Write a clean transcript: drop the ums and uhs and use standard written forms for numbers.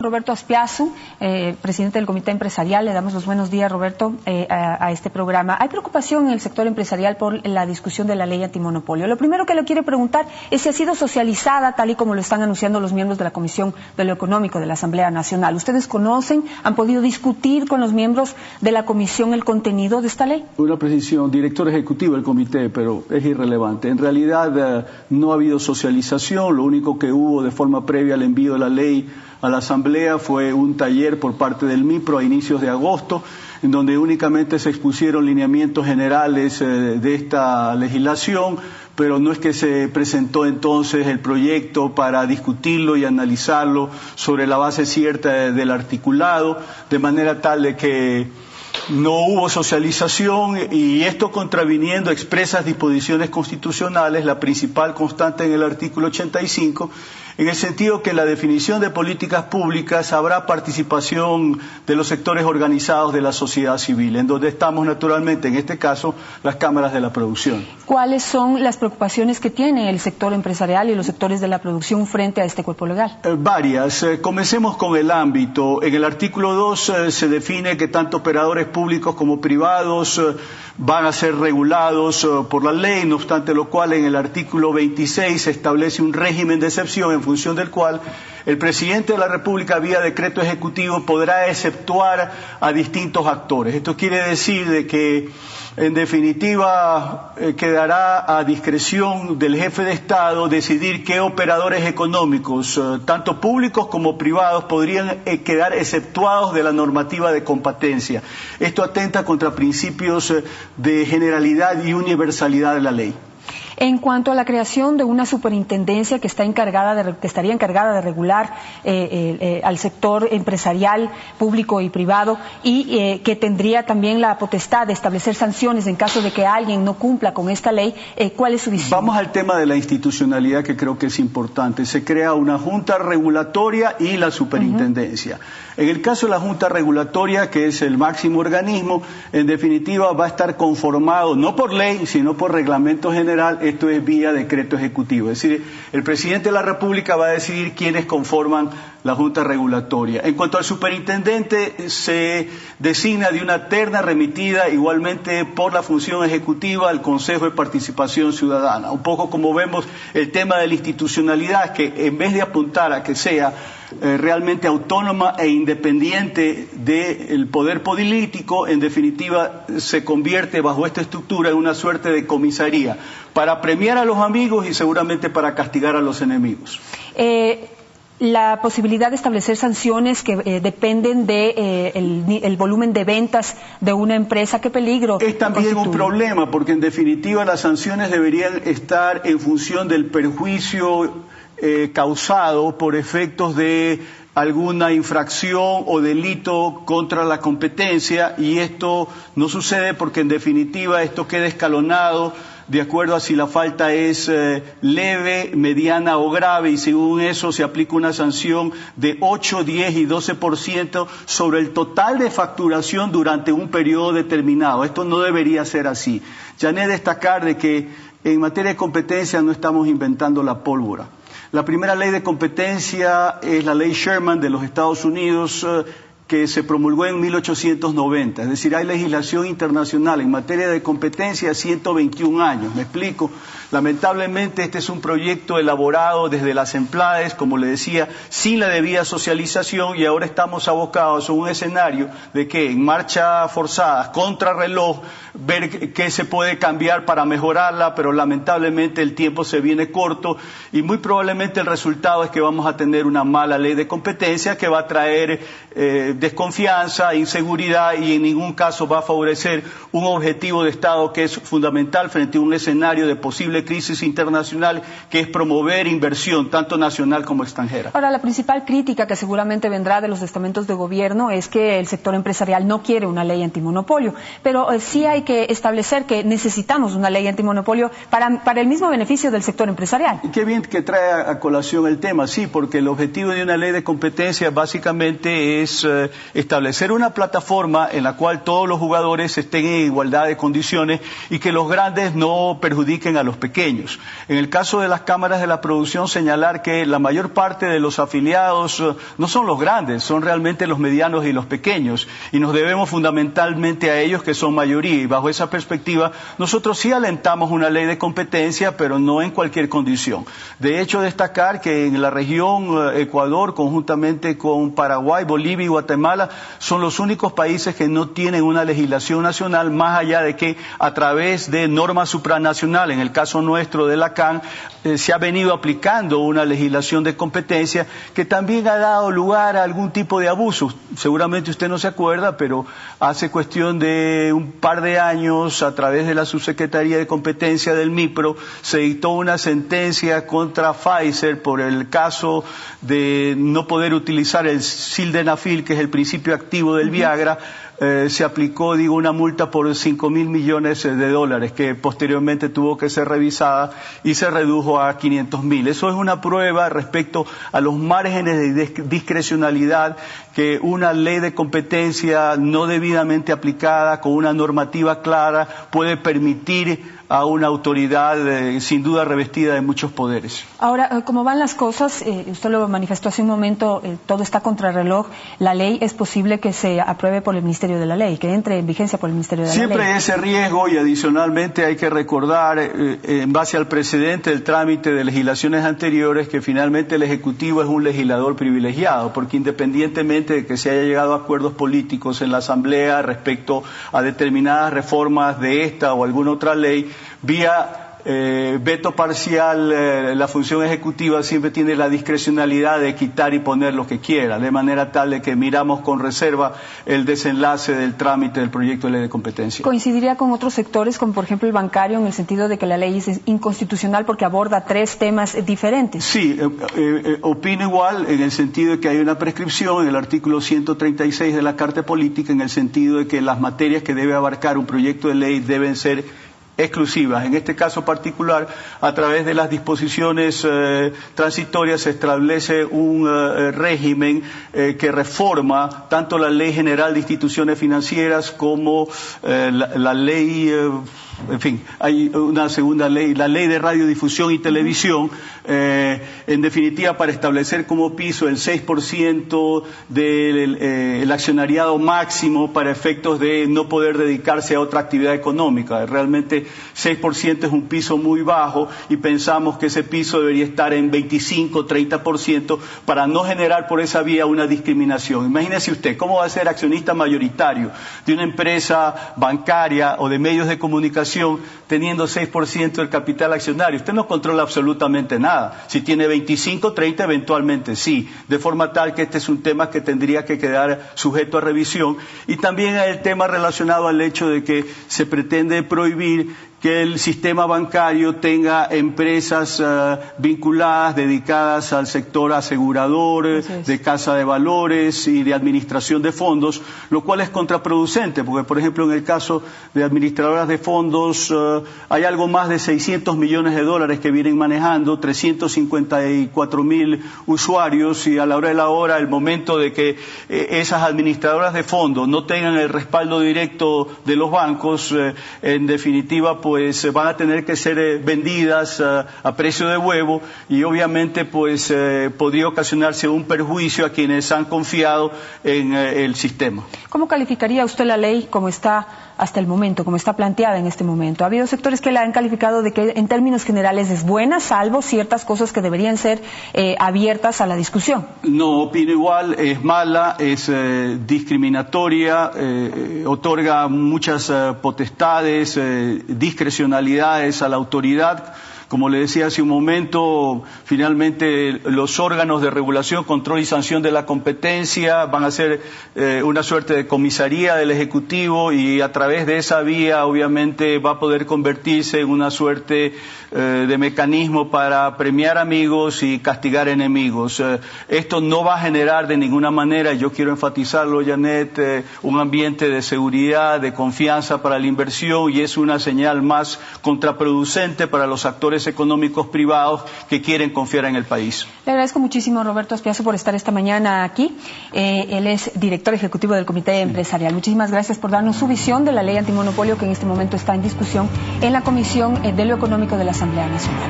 Roberto Aspiazu, presidente del Comité Empresarial. Le damos los buenos días, Roberto, a este programa. Hay preocupación en el sector empresarial por la discusión de la ley antimonopolio. Lo primero que le quiero preguntar es si ha sido socializada, tal y como lo están anunciando los miembros de la Comisión de lo Económico de la Asamblea Nacional. ¿Ustedes conocen, han podido discutir con los miembros de la Comisión el contenido de esta ley? Una precisión, director ejecutivo del comité, pero es irrelevante. En realidad no ha habido socialización, lo único que hubo de forma previa al envío de la ley a la Asamblea fue un taller por parte del MIPRO a inicios de agosto, en donde únicamente se expusieron lineamientos generales de esta legislación, pero no es que se presentó entonces el proyecto para discutirlo y analizarlo sobre la base cierta del articulado, de manera tal de que no hubo socialización, y esto contraviniendo expresas disposiciones constitucionales, la principal constante en el artículo 85, en el sentido que en la definición de políticas públicas habrá participación de los sectores organizados de la sociedad civil, en donde estamos naturalmente, en este caso, las cámaras de la producción. ¿Cuáles son las preocupaciones que tiene el sector empresarial y los sectores de la producción frente a este cuerpo legal? Varias. Comencemos con el ámbito. En el artículo 2 se define que tanto operadores públicos como privados van a ser regulados por la ley, no obstante lo cual en el artículo 26 se establece un régimen de excepción en función del cual el presidente de la República vía decreto ejecutivo podrá exceptuar a distintos actores. Esto quiere decir de que en definitiva quedará a discreción del jefe de Estado decidir qué operadores económicos, tanto públicos como privados, podrían quedar exceptuados de la normativa de competencia. Esto atenta contra principios de generalidad y universalidad de la ley. En cuanto a la creación de una superintendencia que estaría encargada de regular al sector empresarial, público y privado, y que tendría también la potestad de establecer sanciones en caso de que alguien no cumpla con esta ley, ¿cuál es su visión? Vamos al tema de la institucionalidad, que creo que es importante. Se crea una junta regulatoria y la superintendencia. En el caso de la junta regulatoria, que es el máximo organismo, en definitiva va a estar conformado no por ley, sino por reglamento general. Esto es vía decreto ejecutivo. Es decir, el presidente de la República va a decidir quiénes conforman la junta regulatoria. En cuanto al superintendente, se designa de una terna remitida igualmente por la función ejecutiva al Consejo de Participación Ciudadana. Un poco como vemos el tema de la institucionalidad, que en vez de apuntar a que sea realmente autónoma e independiente del poder político, en definitiva se convierte bajo esta estructura en una suerte de comisaría para premiar a los amigos y seguramente para castigar a los enemigos. La posibilidad de establecer sanciones que dependen de el volumen de ventas de una empresa, ¿qué peligro es también constituye? Un problema, porque en definitiva las sanciones deberían estar en función del perjuicio causado por efectos de alguna infracción o delito contra la competencia, y esto no sucede porque en definitiva esto queda escalonado de acuerdo a si la falta es leve, mediana o grave, y según eso se aplica una sanción de 8, 10 y 12% sobre el total de facturación durante un periodo determinado. Esto no debería ser así. Ya he de destacar de que en materia de competencia no estamos inventando la pólvora. La primera ley de competencia es la ley Sherman de los Estados Unidos, que se promulgó en 1890, es decir, hay legislación internacional en materia de competencia 121 años, ¿me explico? Lamentablemente este es un proyecto elaborado desde las EMPLADES, como le decía, sin la debida socialización, y ahora estamos abocados a un escenario de que en marcha forzada, contrarreloj, ver qué se puede cambiar para mejorarla, pero lamentablemente el tiempo se viene corto y muy probablemente el resultado es que vamos a tener una mala ley de competencia que va a traer desconfianza, inseguridad, y en ningún caso va a favorecer un objetivo de Estado que es fundamental frente a un escenario de posible crisis internacional, que es promover inversión tanto nacional como extranjera. Ahora, la principal crítica que seguramente vendrá de los estamentos de gobierno es que el sector empresarial no quiere una ley antimonopolio, pero sí hay que establecer que necesitamos una ley antimonopolio para el mismo beneficio del sector empresarial. Y qué bien que trae a colación el tema, sí, porque el objetivo de una ley de competencia básicamente es establecer una plataforma en la cual todos los jugadores estén en igualdad de condiciones y que los grandes no perjudiquen a los pequeños. pequeños. En el caso de las cámaras de la producción, señalar que la mayor parte de los afiliados no son los grandes, son realmente los medianos y los pequeños, y nos debemos fundamentalmente a ellos, que son mayoría, y bajo esa perspectiva nosotros sí alentamos una ley de competencia, pero no en cualquier condición. De hecho, destacar que en la región Ecuador, conjuntamente con Paraguay, Bolivia y Guatemala, son los únicos países que no tienen una legislación nacional, más allá de que a través de normas supranacionales, en el caso nuestro de la CAN, se ha venido aplicando una legislación de competencia que también ha dado lugar a algún tipo de abusos. Seguramente usted no se acuerda, pero hace cuestión de un par de años, a través de la Subsecretaría de Competencia del MIPRO, se dictó una sentencia contra Pfizer por el caso de no poder utilizar el sildenafil, que es el principio activo del Viagra. Se aplicó, una multa por $5.000 millones, que posteriormente tuvo que ser revisada y se redujo a 500.000. Eso es una prueba respecto a los márgenes de discrecionalidad que una ley de competencia no debidamente aplicada, con una normativa clara, puede permitir a una autoridad sin duda revestida de muchos poderes. Ahora, ¿cómo van las cosas? Usted lo manifestó hace un momento, todo está contrarreloj. La ley es posible que se apruebe por el Ministerio de la Ley, que entre en vigencia por el Ministerio de la Ley. Siempre hay ese riesgo, y adicionalmente hay que recordar, en base al precedente del trámite de legislaciones anteriores, que finalmente el Ejecutivo es un legislador privilegiado, porque independientemente de que se haya llegado a acuerdos políticos en la Asamblea respecto a determinadas reformas de esta o alguna otra ley, vía veto parcial, la función ejecutiva siempre tiene la discrecionalidad de quitar y poner lo que quiera, de manera tal de que miramos con reserva el desenlace del trámite del proyecto de ley de competencia. ¿Coincidiría con otros sectores, como por ejemplo el bancario, en el sentido de que la ley es inconstitucional porque aborda 3 temas diferentes? Sí, opino igual, en el sentido de que hay una prescripción en el artículo 136 de la Carta Política, en el sentido de que las materias que debe abarcar un proyecto de ley deben ser exclusivas. En este caso particular, a través de las disposiciones transitorias se establece un régimen que reforma tanto la Ley General de Instituciones Financieras como la ley, en fin, hay una segunda ley, la Ley de Radiodifusión y Televisión, en definitiva para establecer como piso el 6% del accionariado máximo para efectos de no poder dedicarse a otra actividad económica. Realmente 6% es un piso muy bajo, y pensamos que ese piso debería estar en 25-30% para no generar por esa vía una discriminación. Imagínese usted, ¿cómo va a ser accionista mayoritario de una empresa bancaria o de medios de comunicación teniendo 6% del capital accionario? Usted no controla absolutamente nada. Si tiene 25-30, eventualmente sí, de forma tal que este es un tema que tendría que quedar sujeto a revisión. Y también hay el tema relacionado al hecho de que se pretende prohibir que el sistema bancario tenga empresas vinculadas, dedicadas al sector asegurador, de casa de valores y de administración de fondos, lo cual es contraproducente, porque por ejemplo en el caso de administradoras de fondos hay algo más de $600 millones que vienen manejando, 354.000 usuarios, y a la hora de la hora, el momento de que esas administradoras de fondos no tengan el respaldo directo de los bancos, en definitiva pues van a tener que ser vendidas a precio de huevo, y obviamente pues podría ocasionarse un perjuicio a quienes han confiado en el sistema. ¿Cómo calificaría usted la ley como está hasta el momento, como está planteada en este momento? Ha habido sectores que la han calificado de que en términos generales es buena, salvo ciertas cosas que deberían ser abiertas a la discusión. No, opino igual, es mala, es discriminatoria, otorga muchas potestades, discrecionalidades a la autoridad. Como le decía hace un momento, finalmente los órganos de regulación, control y sanción de la competencia van a ser una suerte de comisaría del Ejecutivo, y a través de esa vía obviamente va a poder convertirse en una suerte de mecanismo para premiar amigos y castigar enemigos. Esto no va a generar de ninguna manera, y yo quiero enfatizarlo, Janet, un ambiente de seguridad, de confianza para la inversión, y es una señal más contraproducente para los actores actores económicos privados que quieren confiar en el país. Le agradezco muchísimo, Roberto Aspiazu, por estar esta mañana aquí. Él es director ejecutivo del Comité Empresarial. Muchísimas gracias por darnos su visión de la ley antimonopolio que en este momento está en discusión en la Comisión de lo Económico de la Asamblea Nacional.